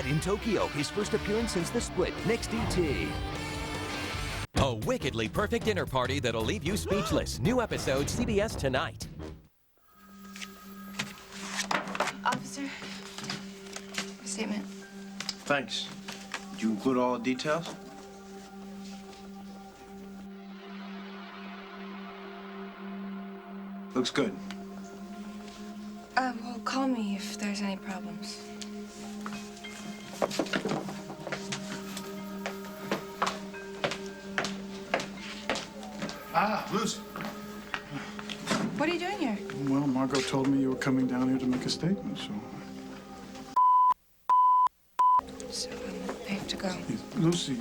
in Tokyo, his first appearance since the split. Next ET. A wickedly perfect dinner party that'll leave you speechless. New episode, CBS tonight. Officer, statement. Thanks. Did you include all the details? Looks good. Well, call me if there's any problems. Ah, Lucy. What are you doing here? Well, Margot told me you were coming down here to make a statement, so... So, I have to go. Lucy.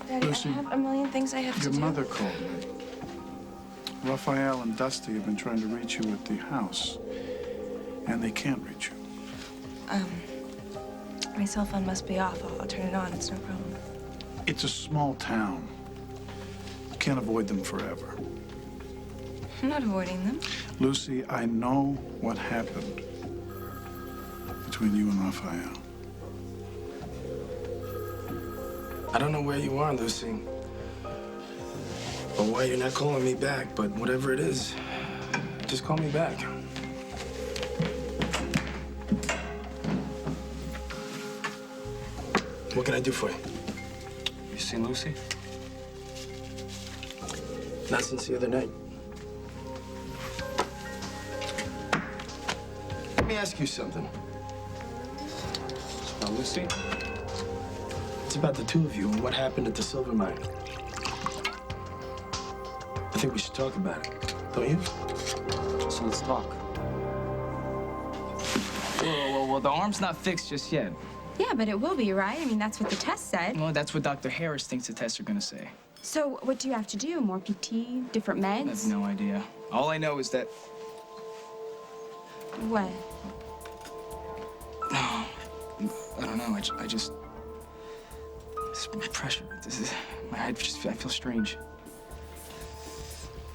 Daddy, Lucy, I have a million things I have to do. your mother called me. Raphael and Dusty have been trying to reach you at the house, and they can't reach you. My cell phone must be off. I'll turn it on. It's no problem. It's a small town. You can't avoid them forever. I'm not avoiding them. Lucy, I know what happened between you and Raphael. I don't know where you are, Lucy, or why you're not calling me back, but whatever it is, just call me back. What can I do for you? You seen Lucy? Not since the other night. Let me ask you something. About Lucy? It's about the two of you and what happened at the silver mine. I think we should talk about it, don't you? So let's talk. Well, the arm's not fixed just yet. Yeah, but it will be, right? I mean, that's what the test said. Well, that's what Dr. Harris thinks the tests are gonna say. So what do you have to do? More PT? Different meds? I have no idea. All I know is that... What? I don't know. I just... This pressure. I feel strange.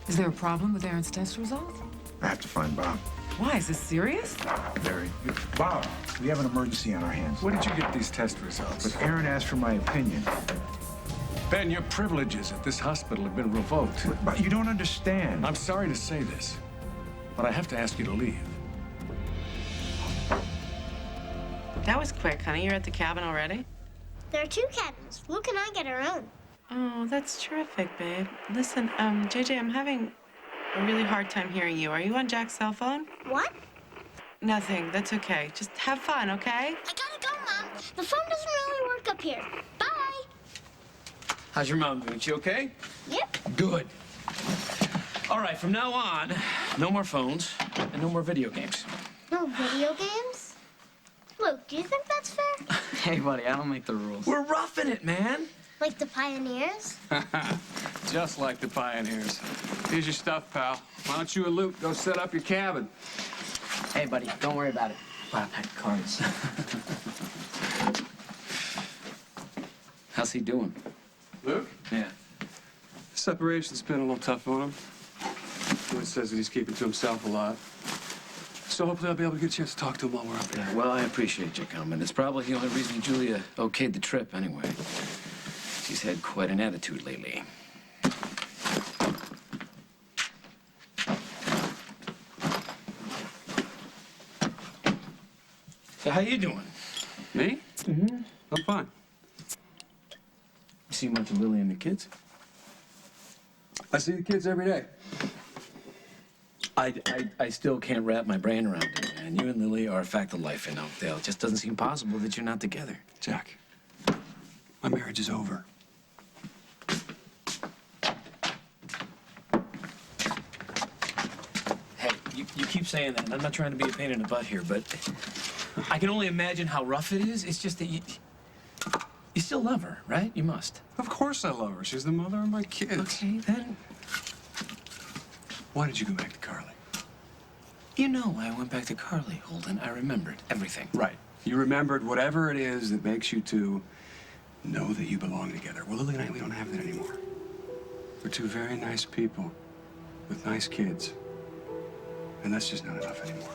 Is there a problem with Aaron's test results? I have to find Bob. Why? Is this serious? Very. Bob, we have an emergency on our hands. Where did you get these test results? But Aaron asked for my opinion. Ben, your privileges at this hospital have been revoked. But you don't understand. I'm sorry to say this, but I have to ask you to leave. That was quick, honey. You're at the cabin already? There are two cabins. Luke and I get our own. Oh, that's terrific, babe. Listen, JJ, I'm having a really hard time hearing you. Are you on Jack's cell phone? What? Nothing. That's okay. Just have fun, okay? I gotta go, Mom. The phone doesn't really work up here. Bye. How's your mom doing? She okay? Yep. Good. All right, from now on, no more phones and no more video games. No video games? Luke, do you think that's fair? Hey, buddy, I don't make the rules. We're roughing it, man. Like the pioneers? Just like the pioneers. Here's your stuff, pal. Why don't you and Luke go set up your cabin? Hey, buddy, don't worry about it. Wow, I packed cards. How's he doing? Luke? Yeah. Separation's been a little tough on him. He says that he's keeping to himself a lot. So hopefully I'll be able to get a chance to talk to him while we're up there. Yeah, well, I appreciate you coming. It's probably the only reason Julia okayed the trip anyway. She's had quite an attitude lately. So how you doing? Me? Mm-hmm. I'm fine. You see much of Lily and the kids? I see the kids every day. I still can't wrap my brain around it, man. You and Lily are a fact of life in Oakdale. It just doesn't seem possible that you're not together. Jack, my marriage is over. Hey, you keep saying that, and I'm not trying to be a pain in the butt here, but I can only imagine how rough it is. It's just that you still love her, right? You must. Of course I love her. She's the mother of my kids. Okay, then. Why did you go back to Carly? You know why I went back to Carly, Holden. I remembered everything. Right. You remembered whatever it is that makes you two know that you belong together. Well, Lily and I, we don't have that anymore. We're two very nice people with nice kids. And that's just not enough anymore.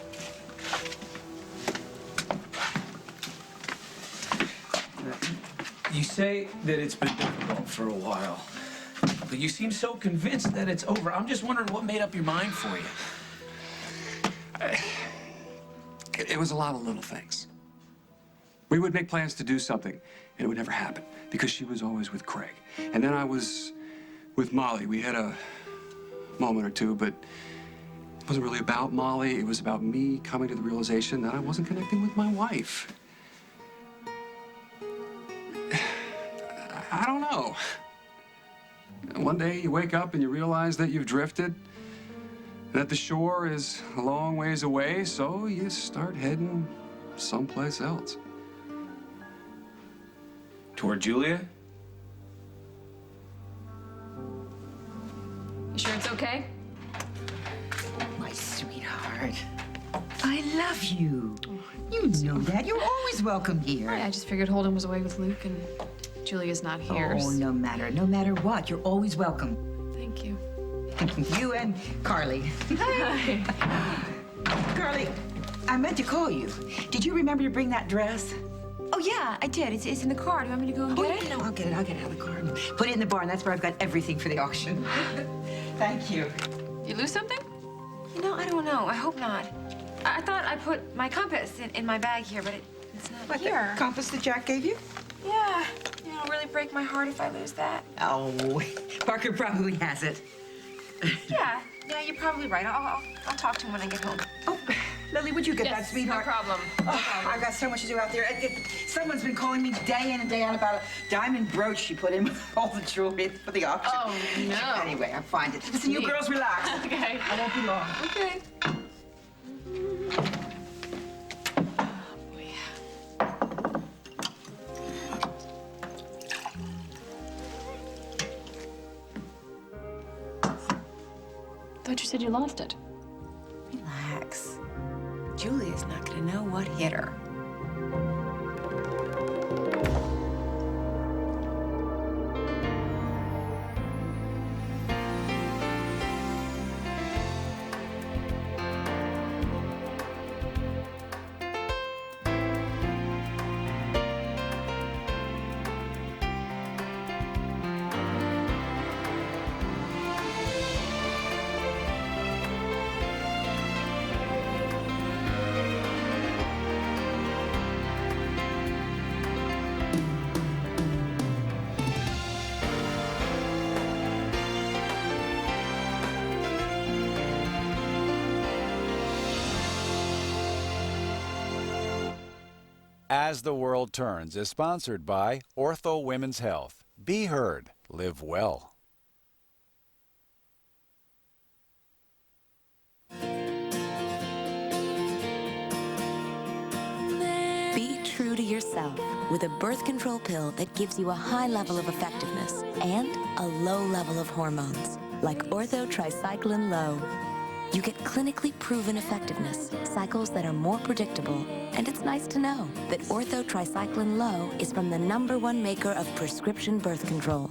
You say that it's been difficult for a while, but you seem so convinced that it's over. I'm just wondering what made up your mind for you. It was a lot of little things. We would make plans to do something, and it would never happen because she was always with Craig. And then I was with Molly. We had a moment or two, but it wasn't really about Molly. It was about me coming to the realization that I wasn't connecting with my wife. I don't know. One day you wake up and you realize that you've drifted, that the shore is a long ways away, so you start heading someplace else. Toward Julia? You sure it's okay? My sweetheart. I love you. You know that. You're always welcome here. I just figured Holden was away with Luke and Julia's not here. Oh, no matter what, you're always welcome. Thank you. You and Carly. Hi. Carly, I meant to call you. Did you remember to bring that dress? Oh, yeah, I did. It's in the car. Do you want me to go and get it? No, I'll get it out of the car. Put it in the barn. That's where I've got everything for the auction. Thank you. You lose something? You know, I don't know. I hope not. I thought I put my compass in my bag here, but it's not What, here. the compass that Jack gave you? Yeah. It'll really break my heart if I lose that. Oh, Parker probably has it. Yeah, you're probably right. I'll talk to him when I get home. Oh, Lily, would you get Yes, that, sweetheart? no problem. Oh, I've got so much to do out there. Someone's been calling me day in and day out about a diamond brooch she put in with all the jewelry for the auction. Oh, no. Anyway, I'll find it. Listen, you girls relax. Okay. I won't be long. Okay. Thought you said you lost it. Relax. Julia's not gonna know what hit her. As the World Turns is sponsored by Ortho Women's Health. Be heard. Live well. Be true to yourself with a birth control pill that gives you a high level of effectiveness and a low level of hormones, like Ortho Tricycline Low. You get clinically proven effectiveness, cycles that are more predictable, and it's nice to know that Ortho Tricycline Low is from the #1 maker of prescription birth control.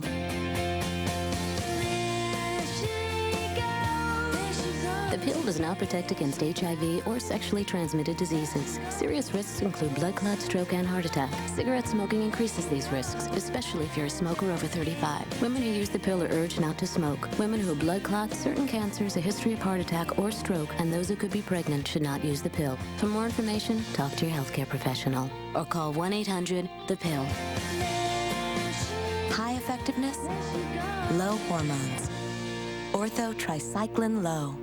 The pill does not protect against HIV or sexually transmitted diseases. Serious risks include blood clot, stroke, and heart attack. Cigarette smoking increases these risks, especially if you're a smoker over 35. Women who use the pill are urged not to smoke. Women who have blood clots, certain cancers, a history of heart attack or stroke, and those who could be pregnant should not use the pill. For more information, talk to your healthcare professional or call 1-800-THE-PILL. High effectiveness, low hormones. Ortho Tricycline Low.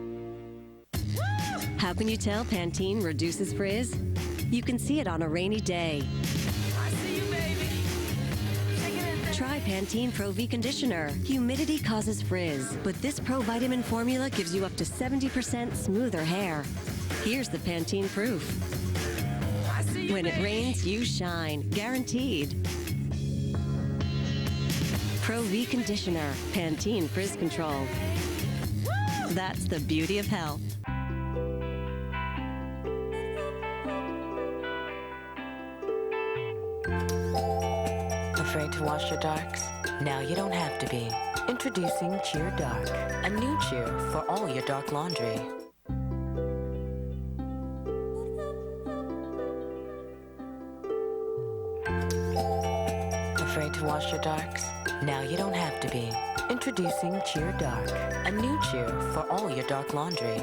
How can you tell Pantene reduces frizz? You can see it on a rainy day. Try Pantene Pro V Conditioner. Humidity causes frizz, but this Pro Vitamin formula gives you up to 70% smoother hair. Here's the Pantene proof. When it rains, you shine. Guaranteed. Pro V Conditioner. Pantene Frizz Control. That's the beauty of health. Afraid to wash your darks? Now you don't have to be. Introducing Cheer Dark, a new cheer for all your dark laundry. Afraid to wash your darks? Now you don't have to be. Introducing Cheer Dark, a new cheer for all your dark laundry.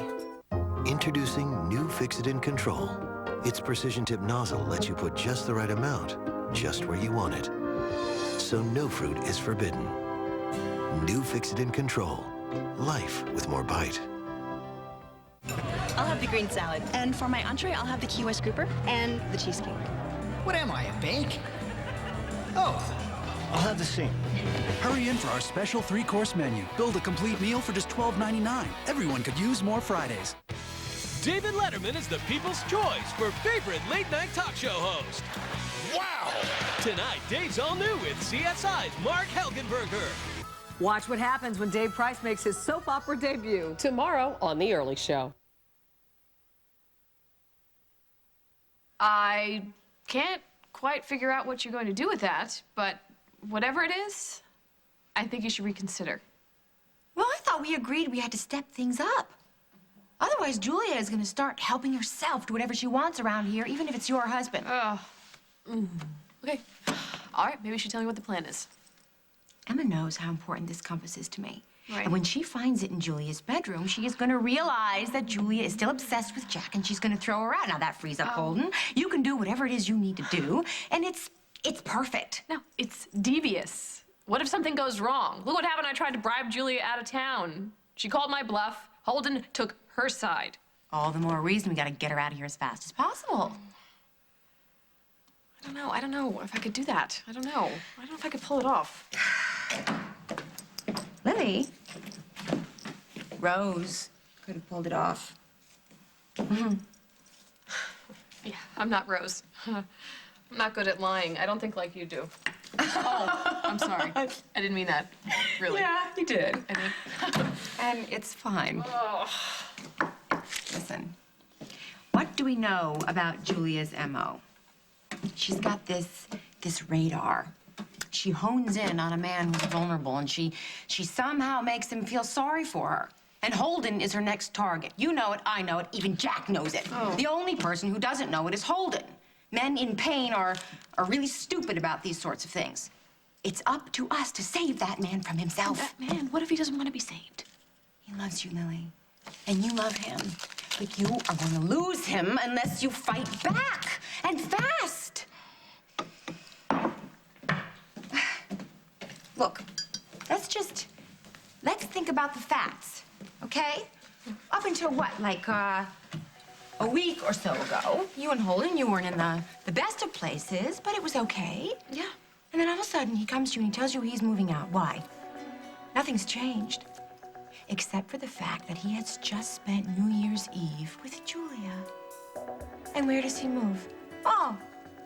Introducing new Fix-It in Control. Its precision tip nozzle lets you put just the right amount, just where you want it. So no fruit is forbidden. New Fix-It in Control. Life with more bite. I'll have the green salad. And for my entree, I'll have the Key West grouper and the cheesecake. What am I, a bake? Oh, I'll have the same. Hurry in for our special 3-course menu. Build a complete meal for just $12.99. Everyone could use more Fridays. David Letterman is the people's choice for favorite late-night talk show host. Wow! Tonight, Dave's all new with CSI's Mark Helgenberger. Watch what happens when Dave Price makes his soap opera debut. Tomorrow on The Early Show. I can't quite figure out what you're going to do with that, but whatever it is, I think you should reconsider. Well, I thought we agreed we had to step things up. Otherwise, Julia is going to start helping herself do whatever she wants around here, even if it's your husband. Okay. All right, maybe you should tell me what the plan is. Emma knows how important this compass is to me. Right. And when she finds it in Julia's bedroom, she is going to realize that Julia is still obsessed with Jack, and she's going to throw her out. Now, that frees up Holden. You can do whatever it is you need to do, and it's perfect. No, it's devious. What if something goes wrong? Look what happened. I tried to bribe Julia out of town. She called my bluff. Holden took her side. All the more reason we got to get her out of here as fast as possible. I don't know if I could do that. I don't know if I could pull it off. Lily, Rose could have pulled it off. Yeah, I'm not Rose. I'm not good at lying. I don't think like you do. Oh, I'm sorry. I didn't mean that. Really. Yeah, you did. I did. And it's fine. Oh. Listen, what do we know about Julia's MO? She's got this radar. She hones in on a man who's vulnerable, and she somehow makes him feel sorry for her. And Holden is her next target. You know it, I know it, even Jack knows it. Oh. The only person who doesn't know it is Holden. Men in pain are really stupid about these sorts of things. It's up to us to save that man from himself. That man, what if he doesn't want to be saved? He loves you, Lily. And you love him. But you are going to lose him unless you fight back. And fast. Look, let's think about the facts, okay? Up until what, like, a week or so ago, you and Holden, you weren't in the best of places, but it was okay. Yeah. And then all of a sudden, he comes to you and he tells you he's moving out. Why? Nothing's changed. Except for the fact that he has just spent New Year's Eve with Julia. And where does he move? Oh,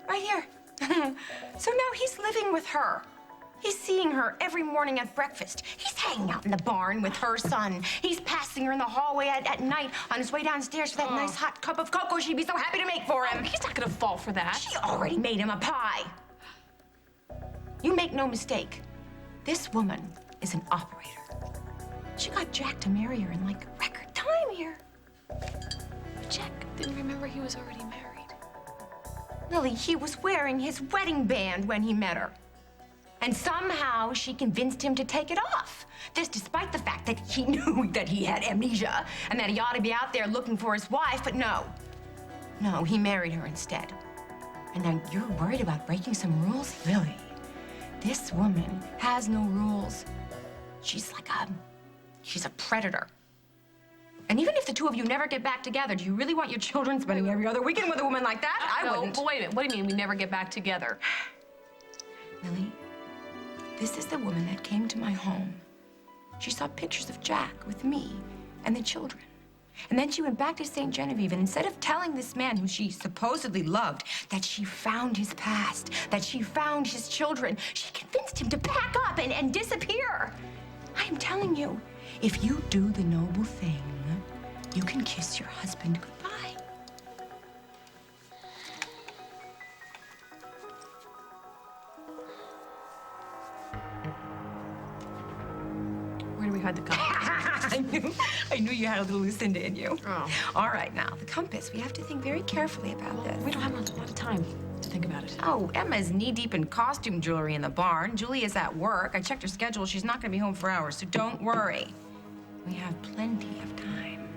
right here. So now he's living with her. He's seeing her every morning at breakfast. He's hanging out in the barn with her son. He's passing her in the hallway at night on his way downstairs for that nice hot cup of cocoa she'd be so happy to make for him. He's not gonna fall for that. She already made him a pie. You make no mistake. This woman is an operator. She got Jack to marry her in, like, record time here. Jack didn't remember he was already married. Lily, he was wearing his wedding band when he met her. And somehow she convinced him to take it off. This despite the fact that he knew that he had amnesia and that he ought to be out there looking for his wife, but no. No, he married her instead. And now you're worried about breaking some rules? Lily, this woman has no rules. She's a predator. And even if the two of you never get back together, do you really want your children spending every other weekend with a woman like that? I wouldn't. But wait a minute, what do you mean we never get back together? Lily, this is the woman that came to my home. She saw pictures of Jack with me and the children. And then she went back to St. Genevieve, and instead of telling this man who she supposedly loved that she found his past, that she found his children, she convinced him to pack up and disappear. I am telling you, if you do the noble thing, you can kiss your husband goodbye. Where do we hide the compass? I knew you had a little Lucinda in you. Oh. All right, now, the compass. We have to think very carefully about this. We don't have a lot of time to think about it. Oh, Emma's knee-deep in costume jewelry in the barn. Julia's at work. I checked her schedule. She's not gonna be home for hours, so don't worry. We have plenty of time.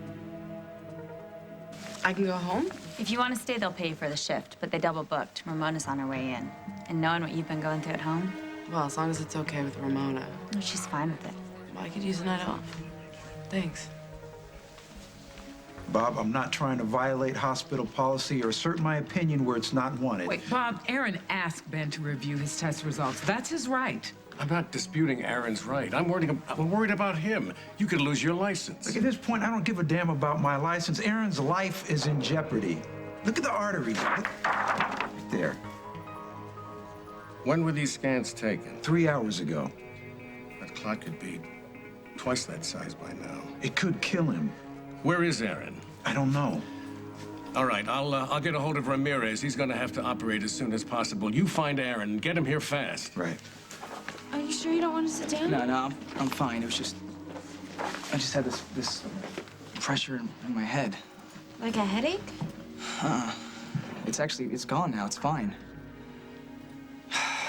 I can go home? If you want to stay, they'll pay you for the shift, but they double booked. Ramona's on her way in. And knowing what you've been going through at home? Well, as long as it's okay with Ramona. Well, she's fine with it. Well, I could use a night off. Thanks. Bob, I'm not trying to violate hospital policy or assert my opinion where it's not wanted. Wait, Bob, Aaron asked Ben to review his test results. That's his right. I'm not disputing Aaron's right. I'm worried about him. You could lose your license. Look, at this point, I don't give a damn about my license. Aaron's life is in jeopardy. Look at the arteries. Look. Right there. When were these scans taken? 3 hours ago. That clot could be twice that size by now. It could kill him. Where is Aaron? I don't know. All right, I'll get a hold of Ramirez. He's gonna have to operate as soon as possible. You find Aaron and get him here fast. Right. Are you sure you don't want to sit down? No, I'm fine. It was just, I just had this pressure in my head. Like a headache? It's gone now. It's fine.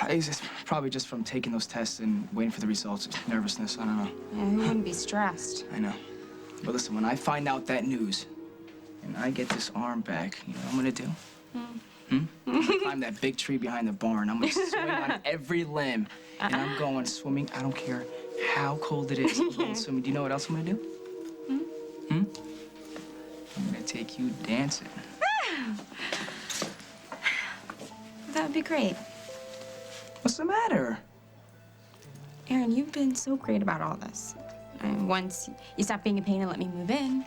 It's probably just from taking those tests and waiting for the results. Nervousness, I don't know. Yeah, who wouldn't be stressed? I know. But listen, when I find out that news and I get this arm back, you know what I'm gonna do? I'm gonna climb that big tree behind the barn. I'm gonna swing on every limb. And I'm going swimming. I don't care how cold it is. I'm going swimming. Do you know what else I'm gonna do? I'm gonna take you dancing. That would be great. What's the matter? Aaron, you've been so great about all this. And once you stop being a pain and let me move in.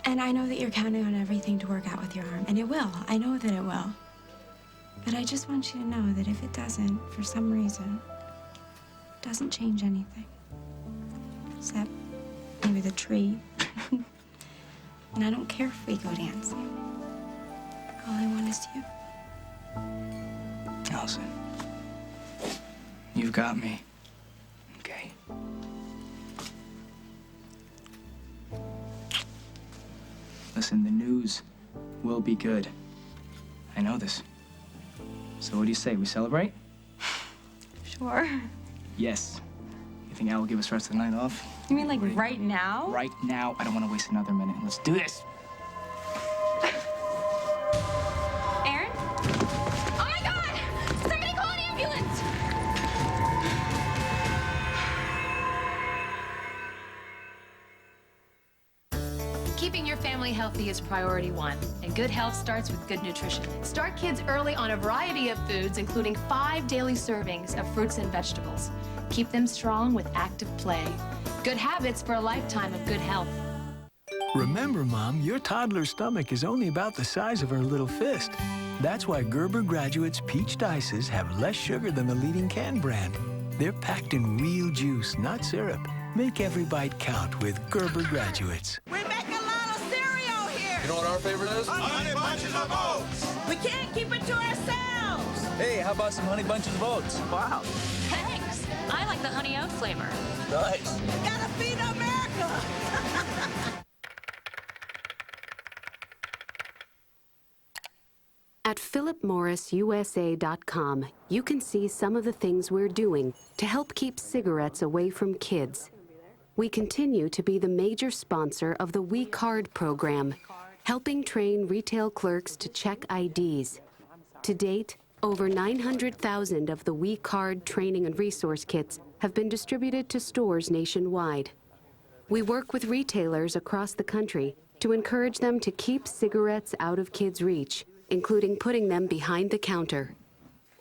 And I know that you're counting on everything to work out with your arm. And it will. I know that it will. But I just want you to know that if it doesn't, for some reason, it doesn't change anything. Except maybe the tree. And I don't care if we go dancing. All I want is you. Allison, you've got me. Okay. Listen, the news will be good. I know this. So what do you say? We celebrate? Sure. Yes. You think Al will give us the rest of the night off? You mean like right now? Right now. I don't want to waste another minute. Let's do this. Aaron? Oh my God! Somebody call an ambulance! Keeping your family healthy is priority one, and good health starts with good nutrition. Start kids early on a variety of foods, including 5 daily servings of fruits and vegetables. Keep them strong with active play. Good habits for a lifetime of good health. Remember, Mom, your toddler's stomach is only about the size of her little fist. That's why Gerber Graduates Peach Dices have less sugar than the leading can brand. They're packed in real juice, not syrup. Make every bite count with Gerber Graduates. You know what our favorite is? Honey Bunches of Oats! We can't keep it to ourselves! Hey, how about some Honey Bunches of Oats? Wow. Thanks. I like the honey oat flavor. Nice. Gotta feed America! At philipmorrisusa.com, you can see some of the things we're doing to help keep cigarettes away from kids. We continue to be the major sponsor of the We Card program, helping train retail clerks to check IDs. To date, over 900,000 of the We Card training and resource kits have been distributed to stores nationwide. We work with retailers across the country to encourage them to keep cigarettes out of kids' reach, including putting them behind the counter.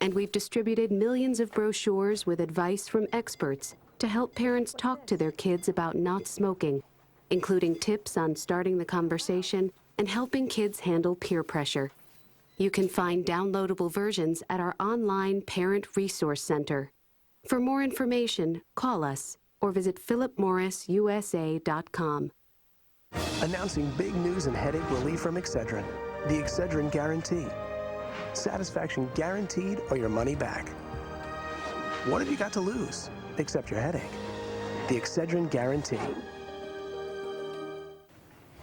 And we've distributed millions of brochures with advice from experts to help parents talk to their kids about not smoking, including tips on starting the conversation and helping kids handle peer pressure. You can find downloadable versions at our online Parent Resource Center. For more information, call us or visit philipmorrisusa.com. Announcing big news and headache relief from Excedrin. The Excedrin Guarantee. Satisfaction guaranteed or your money back. What have you got to lose, except your headache? The Excedrin Guarantee.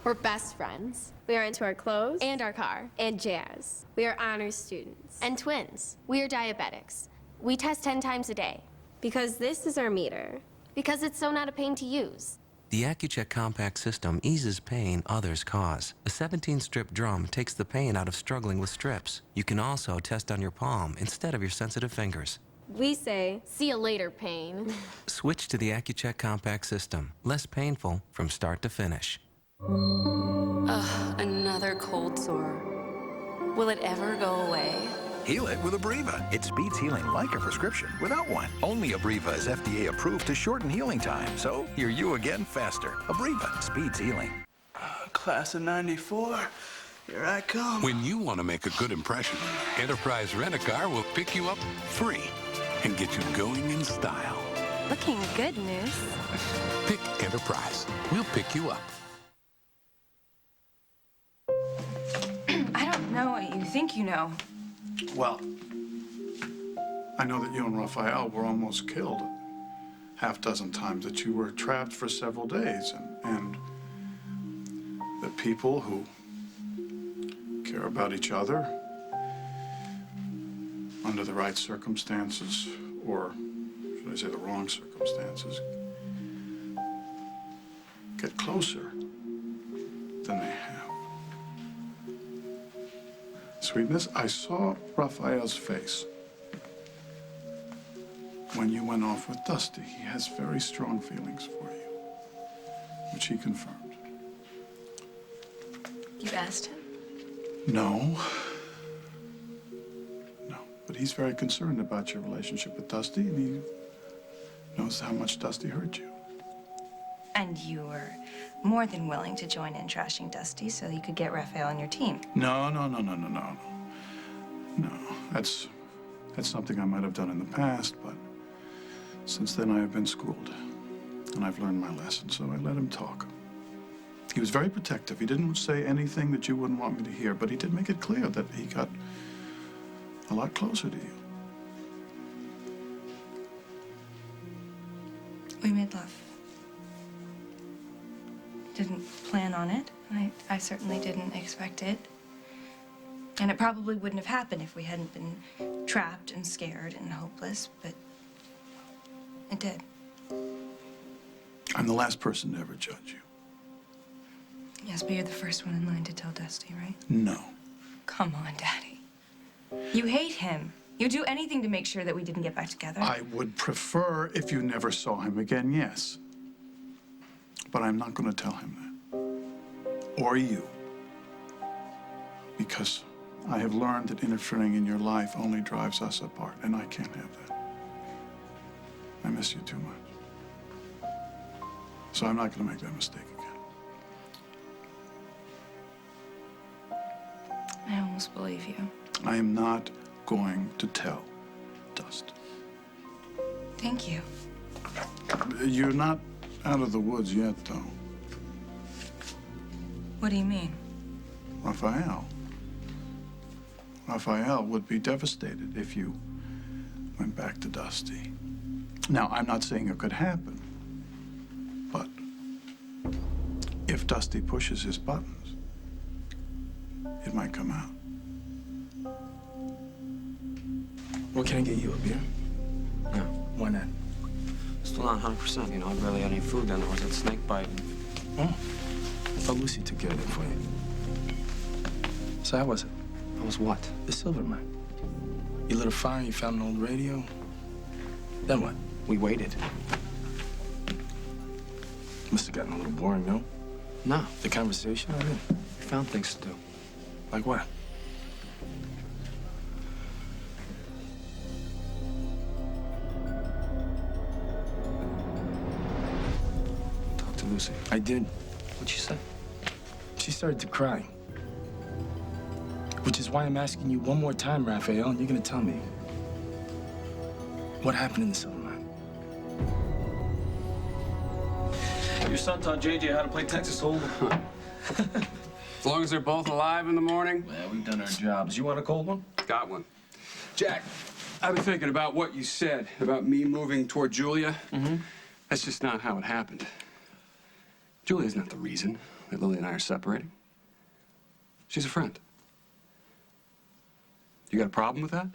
We're best friends. We are into our clothes and our car and jazz. We are honors students and twins. We are diabetics. We test 10 times a day. Because this is our meter. Because it's so not a pain to use. The Atwt compact system eases pain others cause. The 17-strip drum takes the pain out of struggling with strips. You can also test on your palm instead of your sensitive fingers. We say, see you later, pain. Switch to the Atwt compact system. Less painful from start to finish. Ugh, another cold sore. Will it ever go away? Heal it with Abreva. It speeds healing like a prescription without one. Only Abreva is FDA approved to shorten healing time, so you're you again faster. Abreva speeds healing. Class of '94. Here I come. When you want to make a good impression, Enterprise Rent-A-Car will pick you up free and get you going in style. Looking good, Moose. Pick Enterprise. We'll pick you up. I don't know what you think you know. Well, I know that you and Raphael were almost killed half-dozen times, that you were trapped for several days, and that people who care about each other under the right circumstances, or should I say the wrong circumstances, get closer than they have. Sweetness, I saw Raphael's face when you went off with Dusty. He has very strong feelings for you, which he confirmed. You asked him? No. No, but he's very concerned about your relationship with Dusty, and he knows how much Dusty hurt you. And you were more than willing to join in trashing Dusty so you could get Raphael on your team. No. That's something I might have done in the past, but since then I have been schooled, and I've learned my lesson, so I let him talk. He was very protective. He didn't say anything that you wouldn't want me to hear, but he did make it clear that he got a lot closer to you. We made love. Didn't plan on it. I certainly didn't expect it. And it probably wouldn't have happened if we hadn't been trapped and scared and hopeless, but it did. I'm the last person to ever judge you. Yes, but you're the first one in line to tell Dusty, right? No. Come on, Daddy. You hate him. You'd do anything to make sure that we didn't get back together. I would prefer if you never saw him again, yes. But I'm not going to tell him that. Or you. Because I have learned that interfering in your life only drives us apart, and I can't have that. I miss you too much. So I'm not going to make that mistake again. I almost believe you. I am not going to tell Dust. Thank you. You're not out of the woods yet, though. What do you mean? Raphael would be devastated if you went back to Dusty. Now, I'm not saying it could happen, but if Dusty pushes his buttons, it might come out. What can I get you, a beer? No. Why not? Still not 100%, you know. I barely had any food then. There was that snake bite. Oh. I thought Lucy took care of it for you. So how was it? How was what? The silver mine. You lit a fire, you found an old radio. Then what? We waited. Must have gotten a little boring, no? No. The conversation, I mean? We found things to do. Like what? Talk to Lucy. I did. What'd she say? She started to cry. Which is why I'm asking you one more time, Raphael, and you're gonna tell me. What happened in the silver mine? Your son taught JJ how to play Texas Hold'em. As long as they're both alive in the morning. Well, we've done our jobs. You want a cold one? Got one. Jack, I've been thinking about what you said about me moving toward Julia. Mm-hmm. That's just not how it happened. Julia's not the reason that Lily and I are separating. She's a friend. You got a problem with that?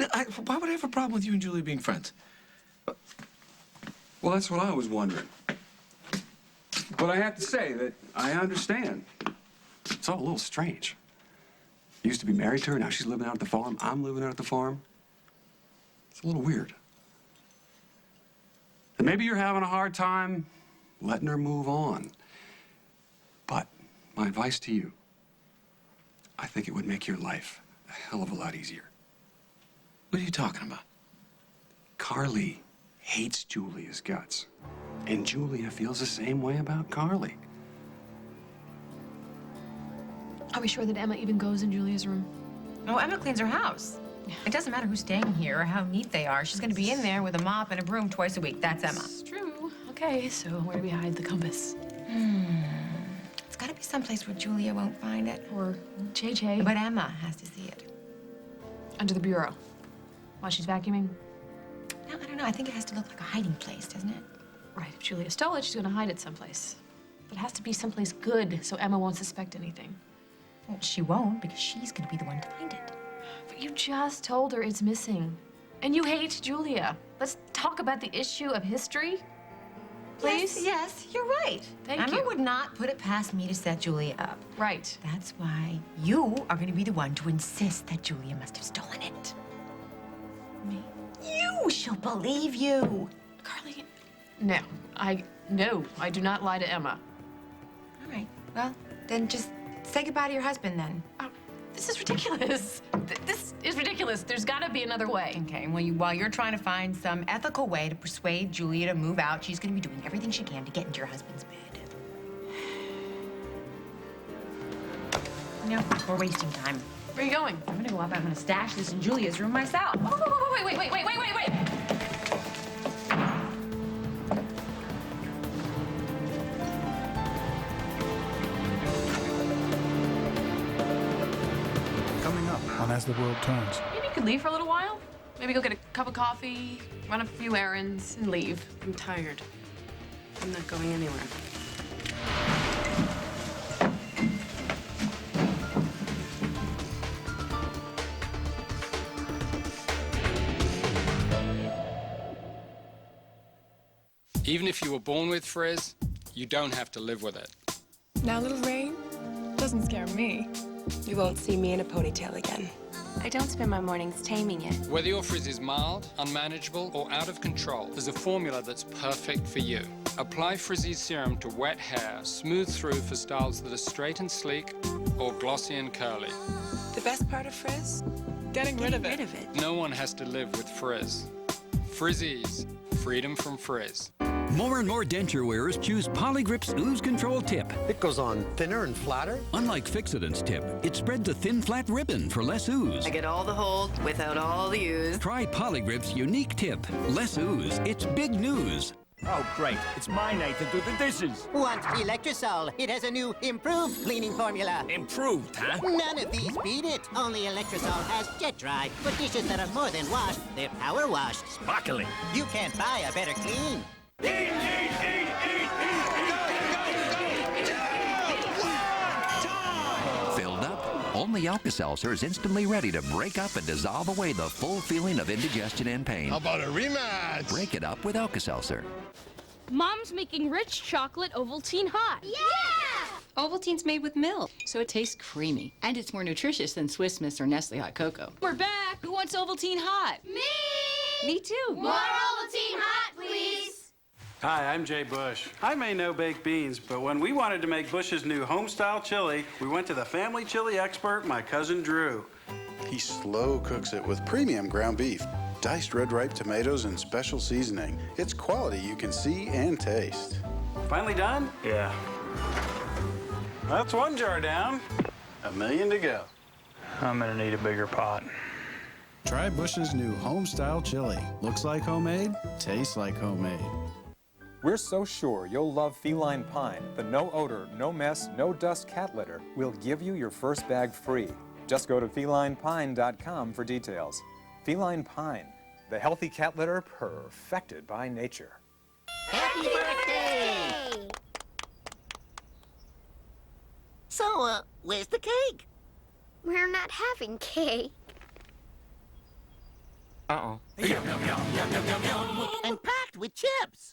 Why would I have a problem with you and Julia being friends? Well, that's what I was wondering. But I have to say that I understand. It's all a little strange. You used to be married to her, now she's living out at the farm. I'm living out at the farm. It's a little weird. And maybe you're having a hard time letting her move on. But my advice to you, I think it would make your life a hell of a lot easier. What are you talking about? Carly hates Julia's guts. And Julia feels the same way about Carly. Are we sure that Emma even goes in Julia's room? No, Emma cleans her house. It doesn't matter who's staying here or how neat they are. She's going to be in there with a mop and a broom twice a week. That's Emma. It's true. Okay, so where do we hide the compass? It's got to be someplace where Julia won't find it. Or JJ. But Emma has to see it. Under the bureau. While she's vacuuming? No, I don't know. I think it has to look like a hiding place, doesn't it? Right. If Julia stole it, she's going to hide it someplace. But it has to be someplace good so Emma won't suspect anything. Well, she won't, because she's going to be the one to find it. But you just told her it's missing. And you hate Julia. Let's talk about the issue of history, please? Yes, you're right. Thank you. Emma would not put it past me to set Julia up. Right. That's why you are going to be the one to insist that Julia must have stolen it. Me? You! She'll believe you. Carly, no. No, I do not lie to Emma. All right. Well, then just say goodbye to your husband, then. Oh, this is ridiculous. This is ridiculous. There's got to be another way. Okay, well, while you're trying to find some ethical way to persuade Julia to move out, she's going to be doing everything she can to get into your husband's bed. No, we're wasting time. Where are you going? I'm going to go up. I'm going to stash this in Julia's room myself. Oh, wait. Coming up on As the World Turns. Maybe you could leave for a little while. Maybe go get a cup of coffee, run a few errands, and leave. I'm tired. I'm not going anywhere. Even if you were born with frizz, you don't have to live with it. Now, little Rain, doesn't scare me. You won't see me in a ponytail again. I don't spend my mornings taming it. Whether your frizz is mild, unmanageable, or out of control, there's a formula that's perfect for you. Apply Frizzy's serum to wet hair, smooth through for styles that are straight and sleek, or glossy and curly. The best part of frizz? Getting rid of it. No one has to live with frizz. Frizzy's, freedom from frizz. More and more denture wearers choose Polygrip's Ooze Control Tip. It goes on thinner and flatter? Unlike Fixodent's Tip, it spreads a thin, flat ribbon for less ooze. I get all the hold without all the ooze. Try Polygrip's unique tip. Less ooze. It's big news. Oh, great. It's my night to do the dishes. Want Electrosol. It has a new improved cleaning formula. Improved, huh? None of these beat it. Only Electrosol has jet dry. For dishes that are more than washed, they're power washed. Sparkling. You can't buy a better clean. Filled up? Only Alka-Seltzer is instantly ready to break up and dissolve away the full feeling of indigestion and pain. How about a rematch? Break it up with Alka-Seltzer. Mom's making rich chocolate Ovaltine hot. Yeah! Ovaltine's made with milk, so it tastes creamy. And it's more nutritious than Swiss Miss or Nestle Hot Cocoa. We're back. Who wants Ovaltine hot? Me! Me too. More Ovaltine hot, please. Hi, I'm Jay Bush. I may know baked beans, but when we wanted to make Bush's new home-style chili, we went to the family chili expert, my cousin Drew. He slow cooks it with premium ground beef, diced red ripe tomatoes, and special seasoning. It's quality you can see and taste. Finally done? Yeah. That's one jar down. 1 million to go. I'm gonna need a bigger pot. Try Bush's new home-style chili. Looks like homemade, tastes like homemade. We're so sure you'll love Feline Pine. The no odor, no mess, no dust cat litter will give you your first bag free. Just go to felinepine.com for details. Feline Pine, the healthy cat litter perfected by nature. Happy birthday! So, where's the cake? We're not having cake. Uh-oh. And packed with chips.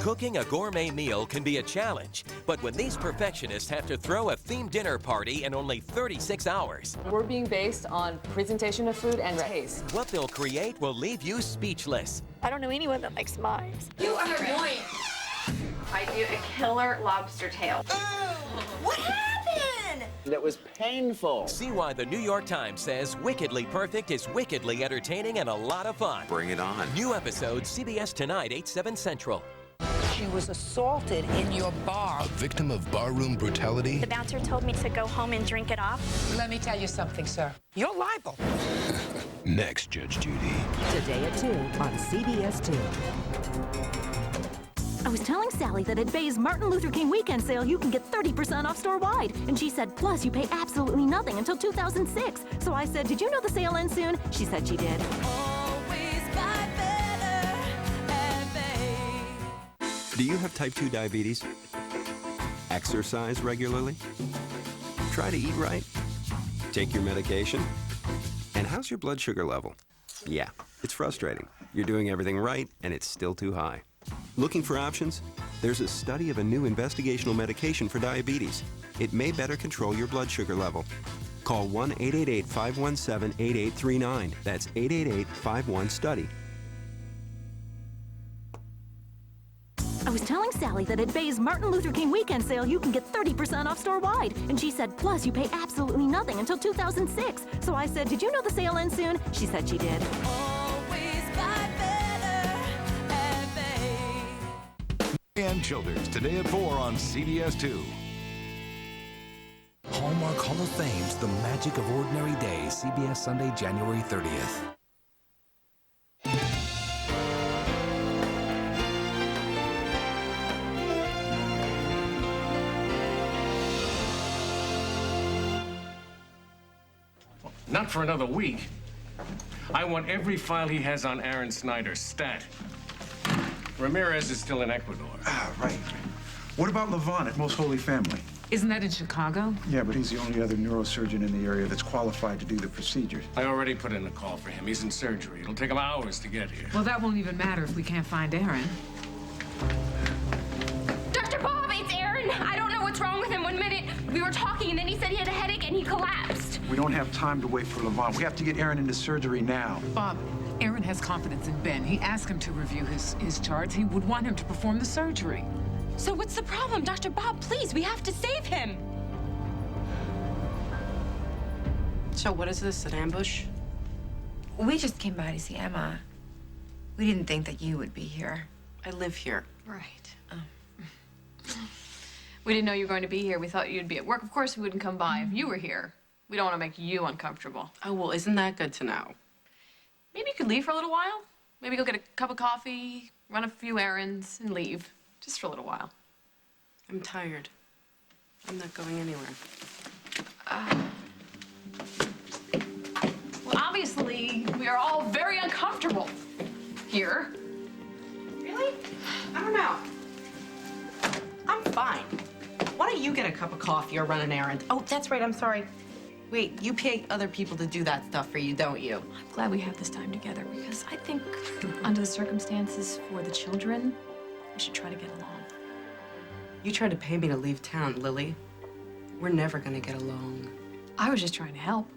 Cooking a gourmet meal can be a challenge, but when these perfectionists have to throw a themed dinner party in only 36 hours, we're being based on presentation of food and taste. What they'll create will leave you speechless. I don't know anyone that likes mice. You are annoying. I do a killer lobster tail. What happened? That was painful. See why the New York Times says Wickedly Perfect is wickedly entertaining and a lot of fun. Bring it on. New episode CBS tonight, 8/7 Central. She was assaulted in your bar. A victim of barroom brutality? The bouncer told me to go home and drink it off. Let me tell you something, sir. You're liable. Next, Judge Judy. Today at 2 on CBS 2. I was telling Sally that at Bay's Martin Luther King weekend sale, you can get 30% off store-wide. And she said, plus you pay absolutely nothing until 2006. So I said, did you know the sale ends soon? She said she did. Do you have type 2 diabetes? Exercise regularly? Try to eat right? Take your medication? And how's your blood sugar level? Yeah, it's frustrating. You're doing everything right, and it's still too high. Looking for options? There's a study of a new investigational medication for diabetes. It may better control your blood sugar level. Call 1-888-517-8839. That's 888-51-STUDY. I was telling Sally that at Bay's Martin Luther King weekend sale, you can get 30% off store-wide. And she said, plus you pay absolutely nothing until 2006. So I said, did you know the sale ends soon? She said she did. And Childers, today at 4 on CBS 2. Hallmark Hall of Fame's The Magic of Ordinary Days, CBS Sunday, January 30th. Not for another week. I want every file he has on Aaron Snyder stat. Ramirez is still in Ecuador. Ah, right. What about Levon at Most Holy Family? Isn't that in Chicago? Yeah, but he's the only other neurosurgeon in the area that's qualified to do the procedures. I already put in a call for him. He's in surgery. It'll take him hours to get here. Well, that won't even matter if we can't find Aaron. Dr. Bob, it's Aaron. I don't know what's wrong with him. 1 minute, we were talking, and then he said he had a headache, and he collapsed. We don't have time to wait for Levon. We have to get Aaron into surgery now. Bob, Aaron has confidence in Ben. He asked him to review his charts. He would want him to perform the surgery. So what's the problem? Dr. Bob, please, we have to save him. So what is this, an ambush? We just came by to see Emma. We didn't think that you would be here. I live here. Right. We didn't know you were going to be here. We thought you'd be at work. Of course, we wouldn't come by if you were here. We don't want to make you uncomfortable. Oh, well, isn't that good to know? Maybe you could leave for a little while. Maybe go get a cup of coffee, run a few errands, and leave. Just for a little while. I'm tired. I'm not going anywhere. Well, obviously, we are all very uncomfortable here. Really? I don't know. I'm fine. Why don't you get a cup of coffee or run an errand? Oh, that's right, I'm sorry. Wait, you pay other people to do that stuff for you, don't you? I'm glad we have this time together because I think under the circumstances for the children, we should try to get along. You tried to pay me to leave town, Lily. We're never gonna get along. I was just trying to help.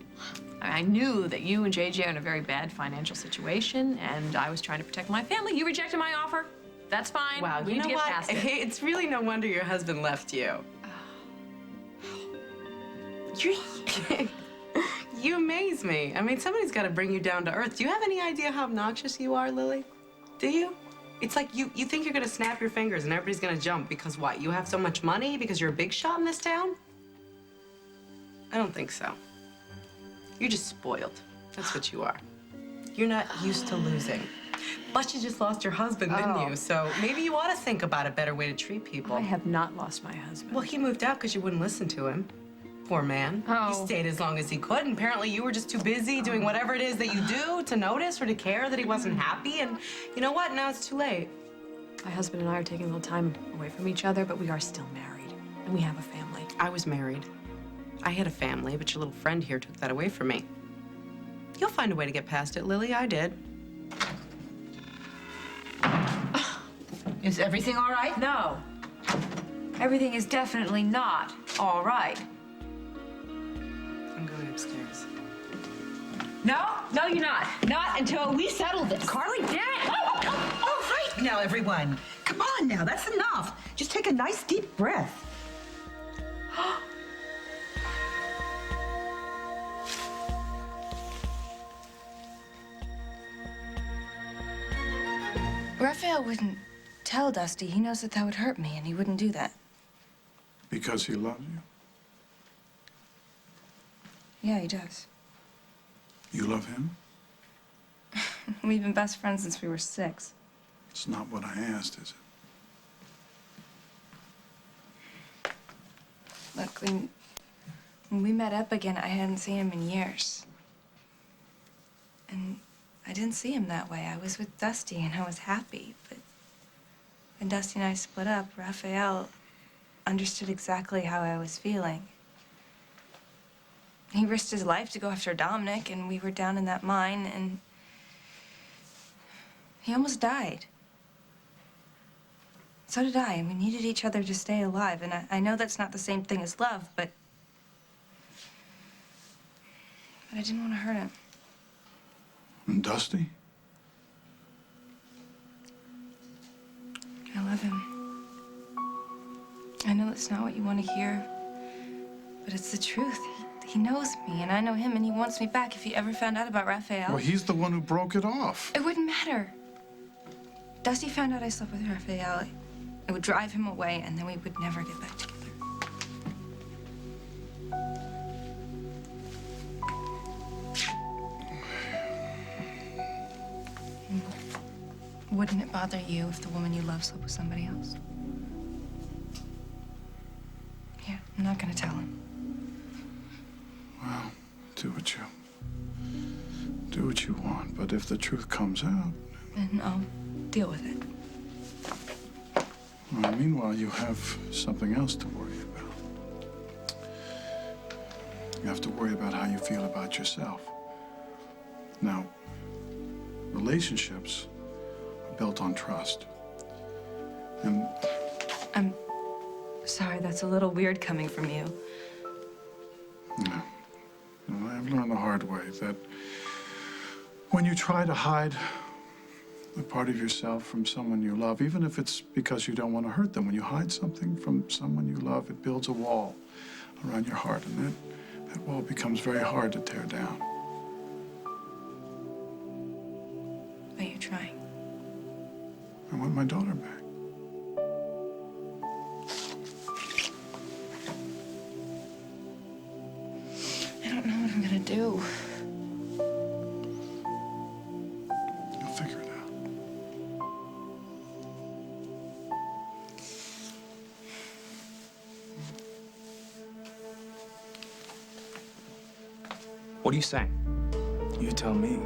I knew that you and JJ are in a very bad financial situation, and I was trying to protect my family. You rejected my offer. That's fine. Wow, we you need to know get what? past it. It's really no wonder your husband left you. You amaze me. I mean, somebody's got to bring you down to earth. Do you have any idea how obnoxious you are, Lily? Do you? It's like you think you're going to snap your fingers and everybody's going to jump because what? You have so much money because you're a big shot in this town? I don't think so. You're just spoiled. That's what you are. You're not used to losing. Plus, you just lost your husband, didn't you? So maybe you ought to think about a better way to treat people. I have not lost my husband. Well, he moved out because you wouldn't listen to him. Poor man. Oh. He stayed as long as he could, and apparently you were just too busy doing whatever it is that you do to notice or to care that he wasn't happy, and you know what? Now it's too late. My husband and I are taking a little time away from each other, but we are still married, and we have a family. I was married. I had a family, but your little friend here took that away from me. You'll find a way to get past it, Lily. I did. Is everything all right? No. Everything is definitely not all right. I'm going upstairs. No, you're not. Not until we settle this. Carly, damn it! All right now, everyone. Come on now, that's enough. Just take a nice deep breath. Raphael wouldn't tell Dusty. He knows that would hurt me, and he wouldn't do that. Because he loves you. Yeah, he does. You love him? We've been best friends since we were 6. It's not what I asked, is it? Look, when we met up again, I hadn't seen him in years. And I didn't see him that way. I was with Dusty, and I was happy. But when Dusty and I split up, Raphael understood exactly how I was feeling. He risked his life to go after Dominic, and we were down in that mine, and he almost died. So did I, and we needed each other to stay alive. And I know that's not the same thing as love, but I didn't want to hurt him. And Dusty? I love him. I know that's not what you want to hear, but it's the truth. He knows me, and I know him, and he wants me back. If he ever found out about Raphael... Well, he's the one who broke it off. It wouldn't matter. Dusty found out I slept with Raphael. It would drive him away, and then we would never get back together. Wouldn't it bother you if the woman you love slept with somebody else? Yeah, I'm not gonna tell him. Well, do what you want, but if the truth comes out... Then I'll deal with it. Well, meanwhile, you have something else to worry about. You have to worry about how you feel about yourself. Now, relationships are built on trust. And... I'm sorry, that's a little weird coming from you. Yeah. I've learned the hard way that when you try to hide a part of yourself from someone you love, even if it's because you don't want to hurt them, when you hide something from someone you love, it builds a wall around your heart, and that wall becomes very hard to tear down. Are you trying? I want my daughter back. I don't know what I'm gonna do. You'll figure it out. What are you saying? You tell me.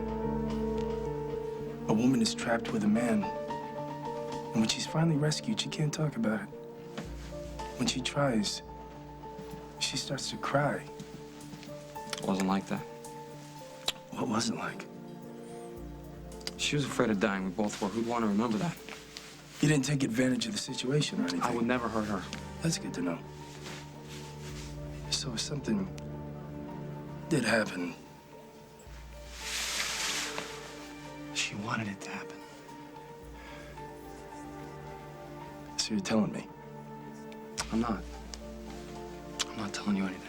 A woman is trapped with a man. And when she's finally rescued, she can't talk about it. When she tries, she starts to cry. It wasn't like that. What was it like? She was afraid of dying. We both were. Who'd want to remember that? You didn't take advantage of the situation or anything. I would never hurt her. That's good to know. So if something did happen, she wanted it to happen. So you're telling me? I'm not. I'm not telling you anything.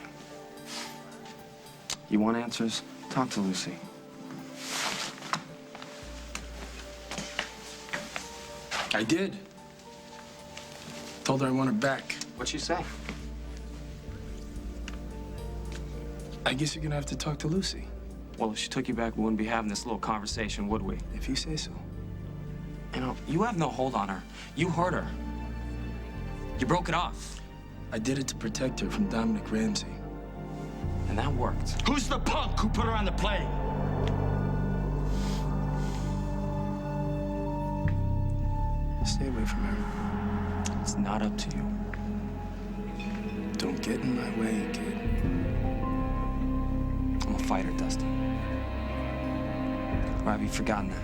You want answers? Talk to Lucy. I did. Told her I want her back. What'd she say? I guess you're gonna have to talk to Lucy. Well, if she took you back, we wouldn't be having this little conversation, would we? If you say so. You know, you have no hold on her. You hurt her. You broke it off. I did it to protect her from Dominic Ramsey. And that worked. Who's the punk who put her on the plane? Stay away from her. It's not up to you. Don't get in my way, kid. I'm a fighter, Dusty. Or have you forgotten that?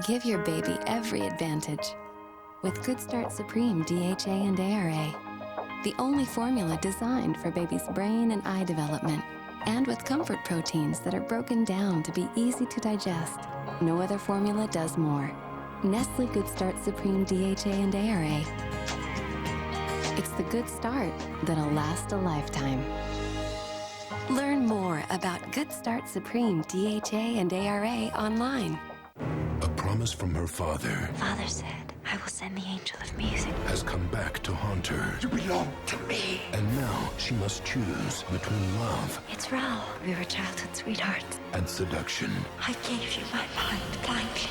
Give your baby every advantage with Good Start Supreme DHA and ARA, the only formula designed for baby's brain and eye development, and with comfort proteins that are broken down to be easy to digest. No other formula does more. Nestle Good Start Supreme DHA and ARA. It's the good start that'll last a lifetime. Learn more about Good Start Supreme DHA and ARA online. A promise from her father Father said, I will send the angel of music. has come back to haunt her. You belong to me. And now she must choose between love It's Raul. We were childhood sweethearts. and seduction. I gave you my mind blindly.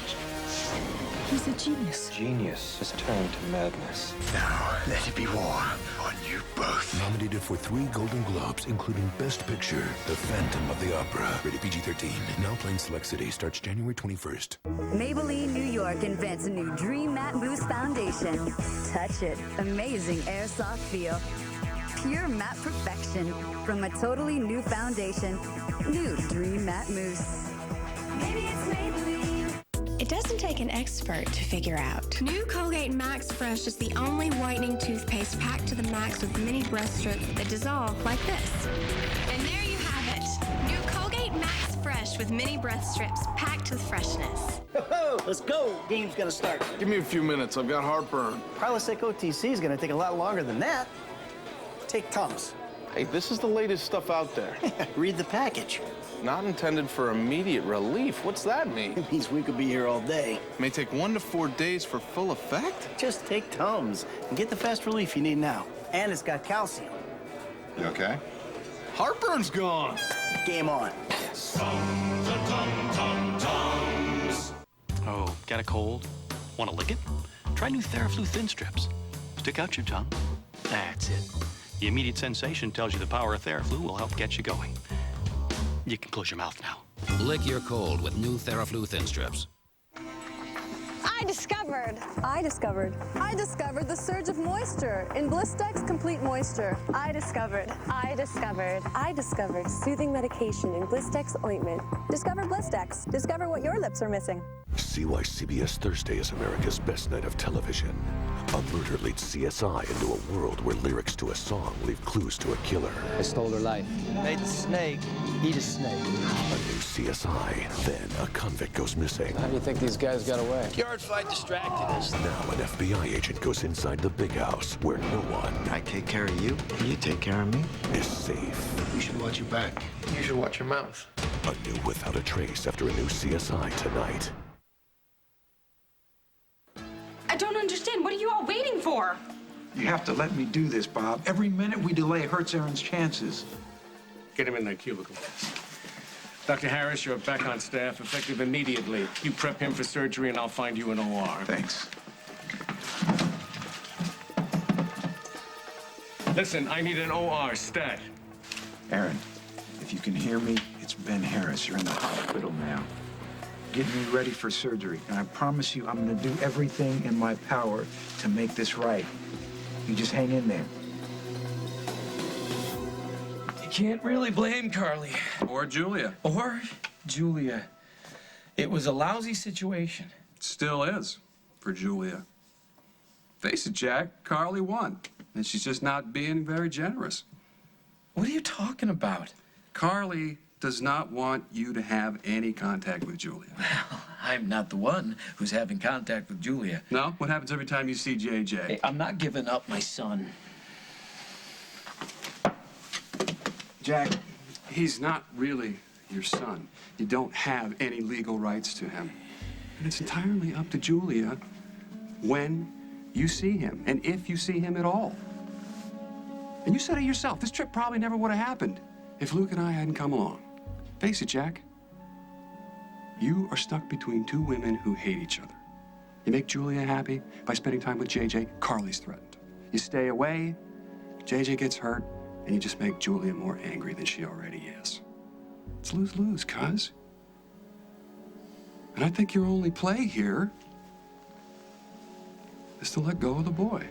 He's a genius. Genius has turned to madness. Now, let it be war on you both. Nominated for 3 Golden Globes, including Best Picture, The Phantom of the Opera. Rated PG-13. Now playing select cities. Starts January 21st. Maybelline New York invents a new Dream Matte Mousse Foundation. Touch it. Amazing airsoft feel. Pure matte perfection from a totally new foundation. New Dream Matte Mousse. Maybe it's Maybelline. It doesn't take an expert to figure out. New Colgate Max Fresh is the only whitening toothpaste packed to the max with mini breath strips that dissolve like this. And there you have it. New Colgate Max Fresh with mini breath strips packed with freshness. Let's go. Game's gonna start. Give me a few minutes. I've got heartburn. Prilosec OTC is gonna take a lot longer than that. Take Tums. Hey, this is the latest stuff out there. Read the package. Not intended for immediate relief. What's that mean? It means we could be here all day. May take 1 to 4 days for full effect? Just take Tums and get the fast relief you need now. And it's got calcium. You okay? Heartburn's gone. Game on. Oh, got a cold? Want to lick it? Try new TheraFlu Thin Strips. Stick out your tongue. That's it. The immediate sensation tells you the power of TheraFlu will help get you going. You can close your mouth now. Lick your cold with new TheraFlu Thin Strips. I discovered the surge of moisture in Blistex Complete Moisture. I discovered soothing medication in Blistex ointment. Discover Blistex. Discover what your lips are missing. See why CBS Thursday is America's best night of television. A murder leads CSI into a world where lyrics to a song leave clues to a killer. I stole her life. Made the snake eat a snake. A new CSI. Then a convict goes missing. How do you think these guys got away? Yard fight distracted us. Now an FBI agent goes inside the big house where no one... I take care of you, and you take care of me. ...is safe. You should watch your back. You should watch your mouth. A new Without a Trace after a new CSI tonight. I don't understand. What are you all waiting for? You have to let me do this, Bob. Every minute we delay hurts Aaron's chances. Get him in that cubicle. Dr. Harris, you're back on staff, effective immediately. You prep him for surgery, and I'll find you an OR. Thanks. Listen, I need an OR stat. Aaron, if you can hear me, it's Ben Harris. You're in the hospital now. Getting me ready for surgery. And I promise you, I'm going to do everything in my power to make this right. You just hang in there. You can't really blame Carly. Or Julia. Or Julia. It was a lousy situation. Still is, for Julia. Face it, Jack, Carly won. And she's just not being very generous. What are you talking about? Carly does not want you to have any contact with Julia. Well, I'm not the one who's having contact with Julia. No? What happens every time you see JJ? Hey, I'm not giving up my son. Jack, he's not really your son. You don't have any legal rights to him. And it's entirely up to Julia when you see him, and if you see him at all. And you said it yourself, this trip probably never would have happened if Luke and I hadn't come along. Face it, Jack. You are stuck between two women who hate each other. You make Julia happy by spending time with JJ, Carly's threatened. You stay away, JJ gets hurt, and you just make Julia more angry than she already is. It's lose-lose, cuz. And I think your only play here is to let go of the boy.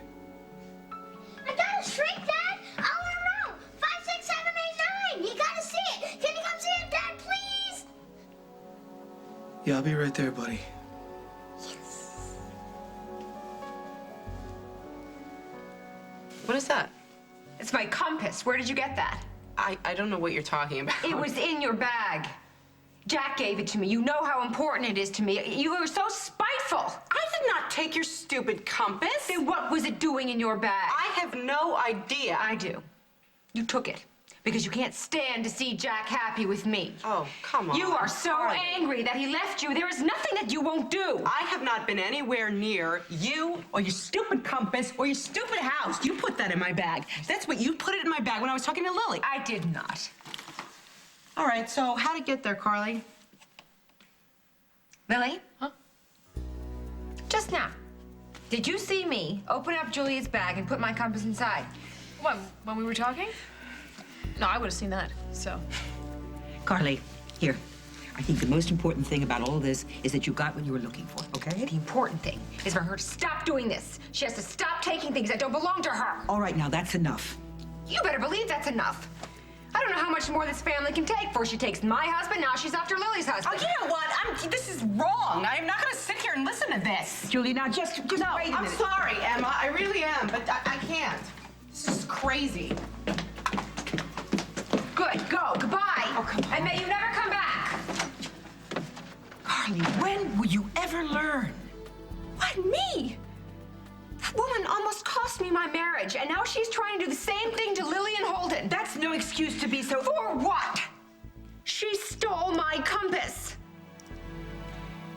I got a shrink, Dad. All in a row. 5, 6, 7, 8, 9. You gotta see it. Can you come see it, Dad, please? Yeah, I'll be right there, buddy. What is that? It's my compass. Where did you get that? I don't know what you're talking about. It was in your bag. Jack gave it to me. You know how important it is to me. You were so spiteful. I did not take your stupid compass. Then what was it doing in your bag? I have no idea. I do. You took it because you can't stand to see Jack happy with me. Oh, come on. You are so angry that he left you. There is nothing that you won't do. I have not been anywhere near you or your stupid compass or your stupid house. You put that in my bag. That's what you put it in my bag when I was talking to Lily. I did not. All right, so how'd it get there, Carly? Lily? Huh? Just now, did you see me open up Julia's bag and put my compass inside? What, when we were talking? No, I would have seen that, so. Carly, here. I think the most important thing about all of this is that you got what you were looking for, okay? The important thing is for her to stop doing this. She has to stop taking things that don't belong to her. All right, now that's enough. You better believe that's enough. I don't know how much more this family can take. First she takes my husband, now she's after Lily's husband. Oh, you know what? This is wrong. I'm not going to sit here and listen to this. Julie, now just no, wait a minute. I'm sorry, Emma. I really am, but I can't. This is crazy. Good, go, goodbye. Oh, come on. And may you never come back. Carly, when will you ever learn? What, me? That woman almost cost me my marriage, and now she's trying to do the same thing to Lily and Holden. That's no excuse to be so... For what? She stole my compass.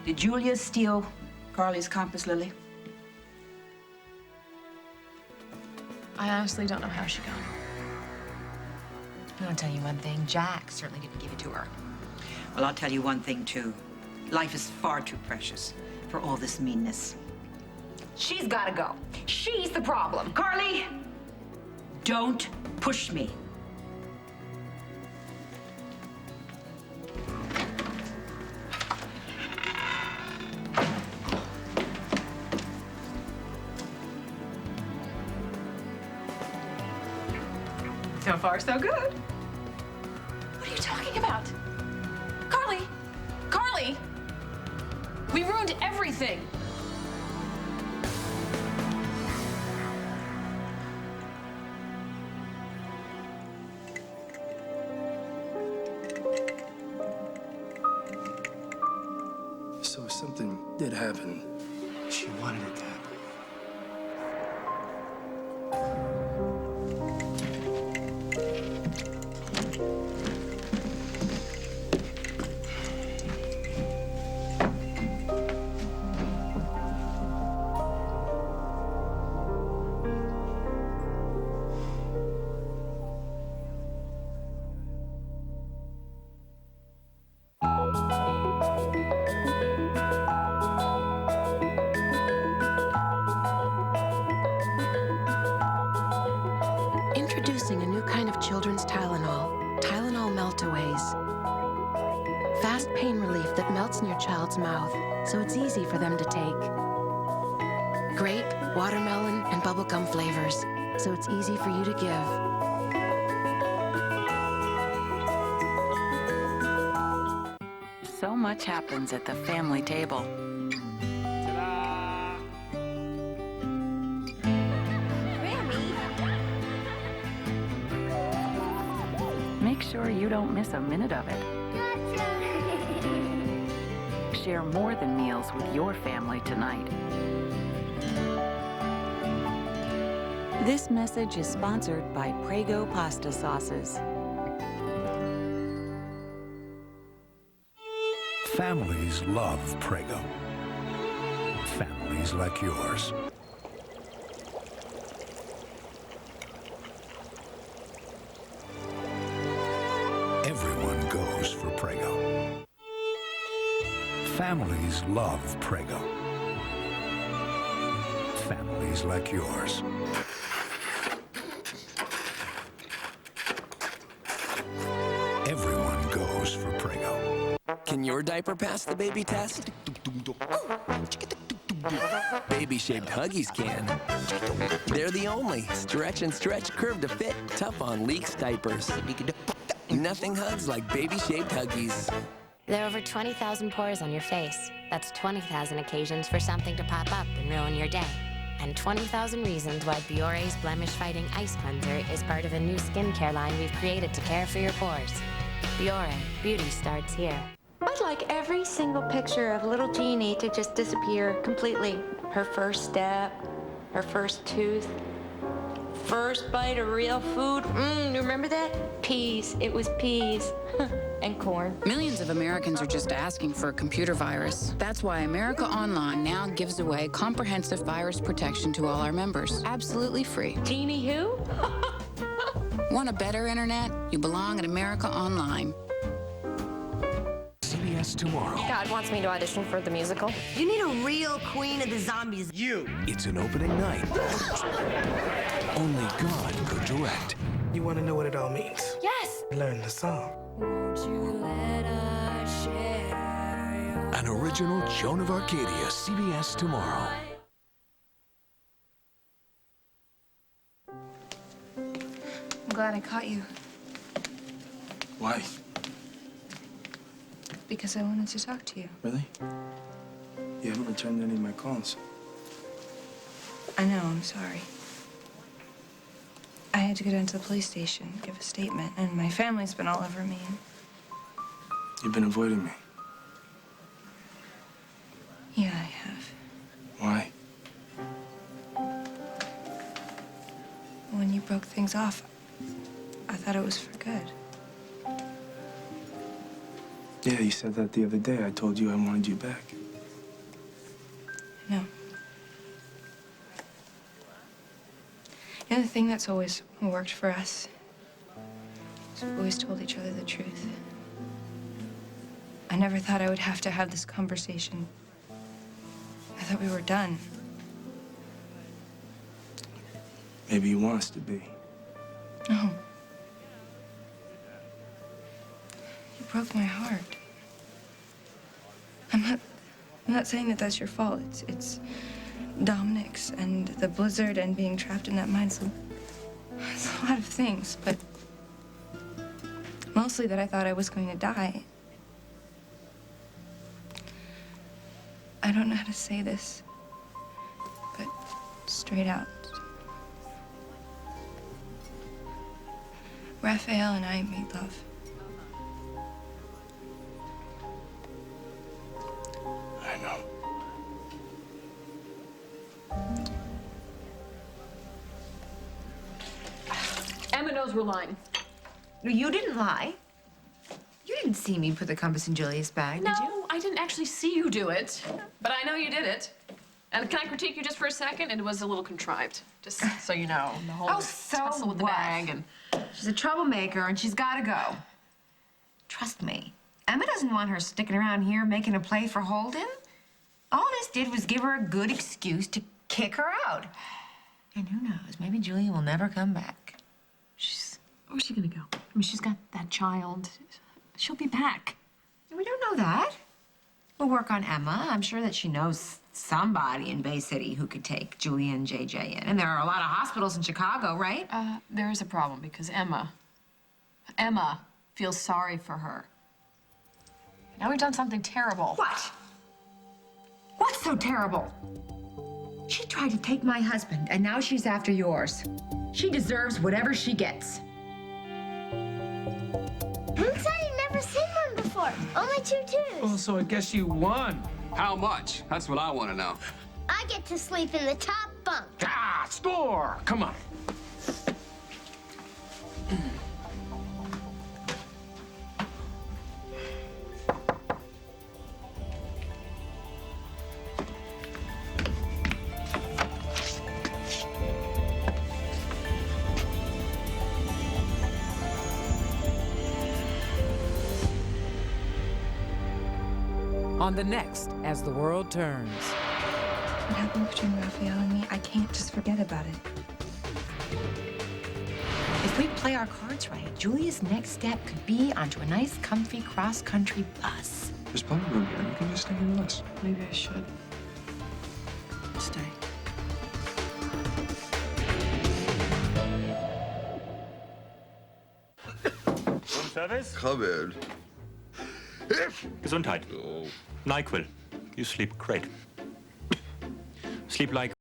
Did Julia steal Carly's compass, Lily? I honestly don't know how she got it. I'll tell you one thing. Jack certainly didn't give it to her. Well, I'll tell you one thing, too. Life is far too precious for all this meanness. She's gotta go. She's the problem. Carly, don't push me. So far, so good. What are you talking about? Carly! Carly! We ruined everything! So if something did happen, she wanted it to happen. Introducing a new kind of children's Tylenol, Tylenol Meltaways. Fast pain relief that melts in your child's mouth, so it's easy for them to take. Grape, watermelon, and bubblegum flavors, so it's easy for you to give. So much happens at the family table. Make sure you don't miss a minute of it. Share more than meals with your family tonight. This message is sponsored by Prego Pasta Sauces. Families love Prego. Families like yours. Everyone goes for Prego. Families love Prego. Families like yours. Everyone goes for Prego. Can your diaper pass the baby test? Baby-shaped Huggies can. They're the only stretch and stretch curve to fit, tough on leaks diapers. Nothing hugs like baby-shaped Huggies. There are over 20,000 pores on your face. That's 20,000 occasions for something to pop up and ruin your day. And 20,000 reasons why Biore's blemish-fighting ice cleanser is part of a new skincare line we've created to care for your pores. Biore, beauty starts here. I'd like every single picture of little Jeannie to just disappear completely. Her first step, her first tooth, first bite of real food. You remember that? Peas. It was peas. And corn. Millions of Americans are just asking for a computer virus. That's why America Online now gives away comprehensive virus protection to all our members. Absolutely free. Jeannie who? Want a better internet? You belong at America Online. CBS tomorrow. God wants me to audition for the musical. You need a real queen of the zombies. You. It's an opening night. Only God could direct. You want to know what it all means? Yes. Learn the song. An original Joan of Arcadia, CBS tomorrow. I'm glad I caught you. Why? Because I wanted to talk to you. Really? You haven't returned any of my calls. I know, I'm sorry. I had to go down to the police station, give a statement, and my family's been all over me. You've been avoiding me. Yeah, I have. Why? When you broke things off, I thought it was for good. Yeah, you said that the other day. I told you I wanted you back. No. You know, the thing that's always worked for us is we've always told each other the truth. I never thought I would have to have this conversation. I thought we were done. Maybe you want us to be. No. You broke my heart. I'm not saying that that's your fault. It's Dominic's and the blizzard and being trapped in that mine. So it's a lot of things, but mostly that I thought I was going to die. I don't know how to say this, but straight out. Raphael and I made love. I know. Emma knows we're lying. You didn't lie. You didn't see me put the compass in Julia's bag, did you? No, I didn't actually see you do it, but I know you did it. And can I critique you just for a second? It was a little contrived, just so you know. The whole tussle with the bag and... She's a troublemaker, and she's got to go. Trust me, Emma doesn't want her sticking around here making a play for Holden. All this did was give her a good excuse to kick her out. And who knows, maybe Julia will never come back. Where's she gonna go? I mean, she's got that child. She'll be back. We don't know that. We'll work on Emma. I'm sure that she knows somebody in Bay City who could take Julia and JJ in. And there are a lot of hospitals in Chicago, right? There is a problem because Emma feels sorry for her. Now we've done something terrible. What? What's so terrible? She tried to take my husband, and now she's after yours. She deserves whatever she gets. Luke said he'd never seen one before. Only 2 twos. Oh, so I guess you won. How much? That's what I want to know. I get to sleep in the top bunk. Ah, score! Come on. on the next As the World Turns. What happened between Raphael and me, I can't just forget about it. If we play our cards right, Julia's next step could be onto a nice, comfy cross-country bus. There's plenty of room here. You can just stay here with us. Maybe I should stay. Service? Come in. Gesundheit. NyQuil. You sleep great. Sleep like